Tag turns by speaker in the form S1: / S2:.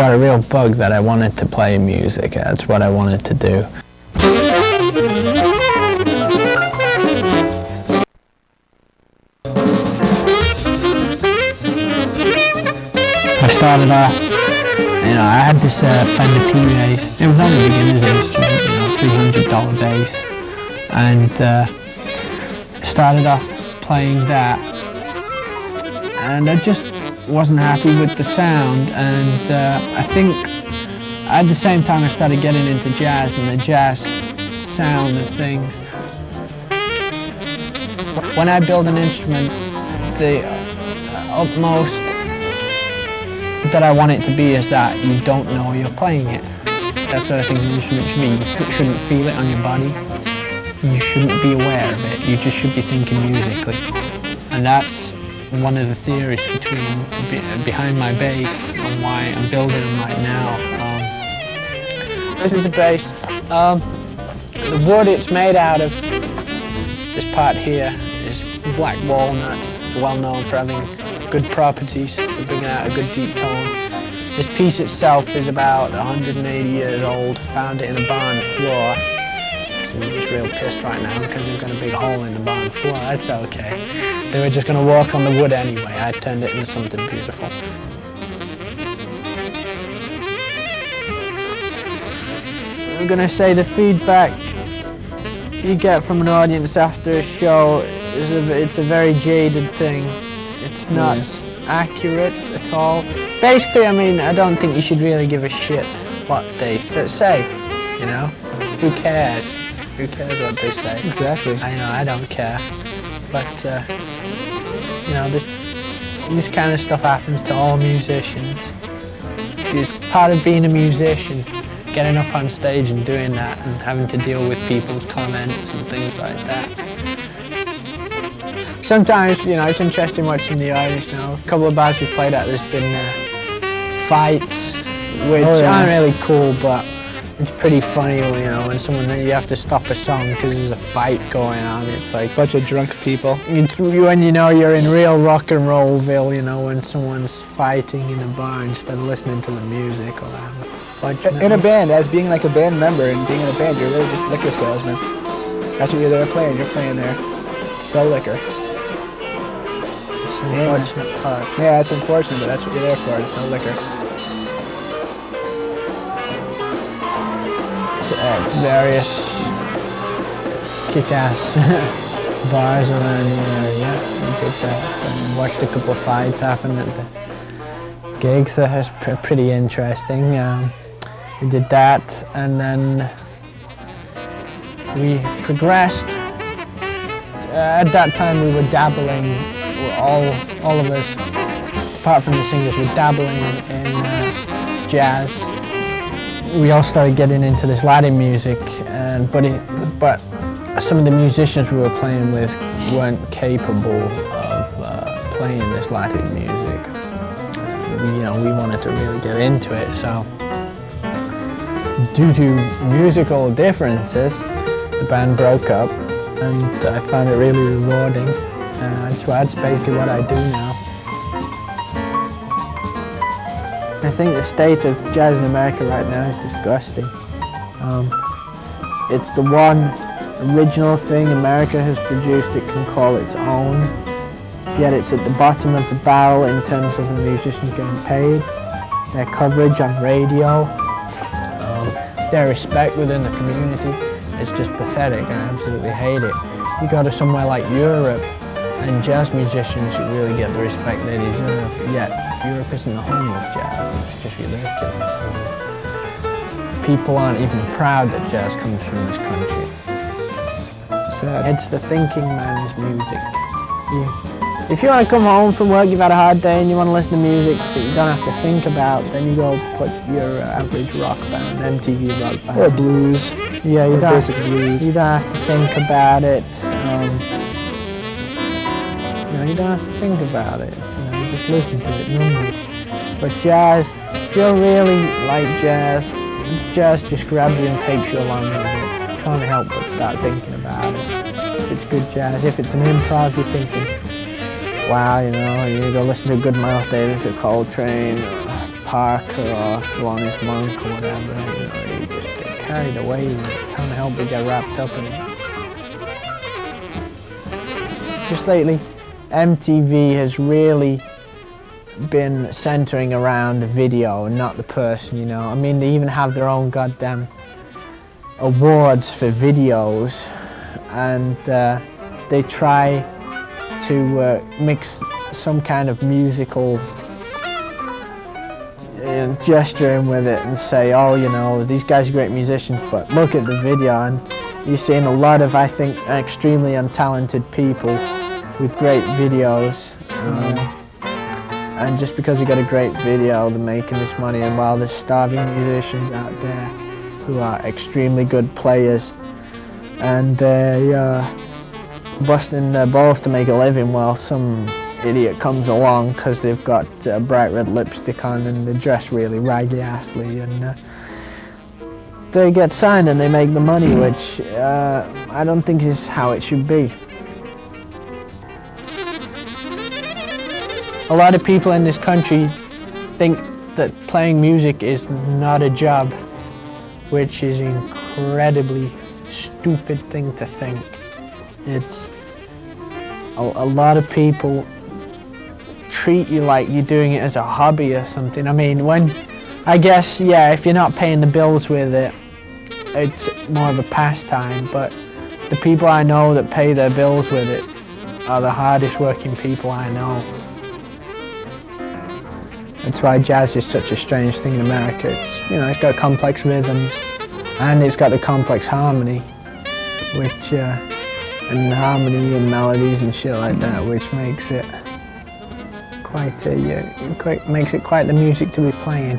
S1: got a real bug that I wanted to play music. That's what I wanted to do. I started off, I had this Fender P-Bass. It was only a beginner's instrument, $300 bass, and started off playing that, and I just wasn't happy with the sound, and I think at the same time I started getting into jazz and the jazz sound of things. When I build an instrument, the utmost that I want it to be is that you don't know you're playing it. That's what I think an instrument should be. You shouldn't feel it on your body. You shouldn't be aware of it. You just should be thinking musically. And that's one of the theories behind my bass and why I'm building them right now. This is a bass. The wood it's made out of, this part here, is black walnut, well known for having good properties, for bringing out a good deep tone. This piece itself is about 180 years old. Found it in a barn floor. Somebody's real pissed right now because they've got a big hole in the barn floor. That's okay. They were just going to walk on the wood anyway. I turned it into something beautiful. I'm going to say the feedback you get from an audience after a show is it's a very jaded thing. It's not accurate at all. Basically, I don't think you should really give a shit what they say, Who cares? Who cares what they say?
S2: Exactly.
S1: I don't care. But, this kind of stuff happens to all musicians. It's part of being a musician, getting up on stage and doing that and having to deal with people's comments and things like that. Sometimes, it's interesting watching the audience, A couple of bars we've played at, there's been fights, which aren't really cool, but it's pretty funny, when you have to stop a song because there's a fight going on. It's like
S2: a bunch of drunk people.
S1: When you're in real rock and rollville, when someone's fighting in a bar instead of listening to the music or whatever.
S2: In a band, as being like a band member and being in a band, you're really just liquor salesman. That's what you're there playing. You're playing there to sell liquor.
S1: It's an unfortunate part.
S2: Yeah, it's unfortunate, but that's what you're there for, to sell liquor.
S1: Various kick-ass bars around the area. We did that and watched a couple of fights happen at the gigs. That was pretty interesting. We did that, and then we progressed. At that time we were dabbling, all of us, apart from the singers, were dabbling in jazz. We all started getting into this Latin music, but some of the musicians we were playing with weren't capable of playing this Latin music. We wanted to really get into it, so due to musical differences, the band broke up, and I found it really rewarding. That's basically what I do now. I think the state of jazz in America right now is disgusting. It's the one original thing America has produced it can call its own, yet it's at the bottom of the barrel in terms of the musicians getting paid, their coverage on radio, their respect within the community. It's just pathetic. I absolutely hate it. You go to somewhere like Europe, and jazz musicians should really get the respect they deserve, yet Europe isn't the home of jazz. It's just ridiculous. People aren't even proud that jazz comes from this country. Sad. It's the thinking man's music. If you want to come home from work, you've had a hard day and you want to listen to music that you don't have to think about, then you go put your average rock band, MTV rock band.
S2: Or blues.
S1: Yeah, you don't have to think about it. You don't have to think about it. You just listen to it normally. But jazz, if you really like jazz just grabs you and takes you along with it. You can't help but start thinking about it. If it's good jazz, if it's an improv, you're thinking, wow, you go listen to a good Miles Davis or Coltrane, or Parker or Thelonious Monk or whatever. You know, you just get carried away with it. Can't help but get wrapped up in it. Just lately, MTV has really been centering around the video and not the person, you know. I mean, they even have their own goddamn awards for videos, and they try to mix some kind of musical gesture in with it and say, oh, you know, these guys are great musicians, but look at the video. And you're seeing a lot of, I think, extremely untalented people with great videos. And just because you got a great video, they're making this money, and while there's starving musicians out there who are extremely good players, and they're busting their balls to make a living while some idiot comes along because they've got bright red lipstick on and they dress really raggedy-assly, and they get signed and they make the money, which I don't think is how it should be. A lot of people in this country think that playing music is not a job, which is an incredibly stupid thing to think. It's a lot of people treat you like you're doing it as a hobby or something. I mean, I guess, yeah, if you're not paying the bills with it, it's more of a pastime, but the people I know that pay their bills with it are the hardest working people I know. That's why jazz is such a strange thing in America. It's, you know, it's got complex rhythms and it's got the complex harmony, which, and harmony and melodies and shit like that, which makes it quite the music to be playing.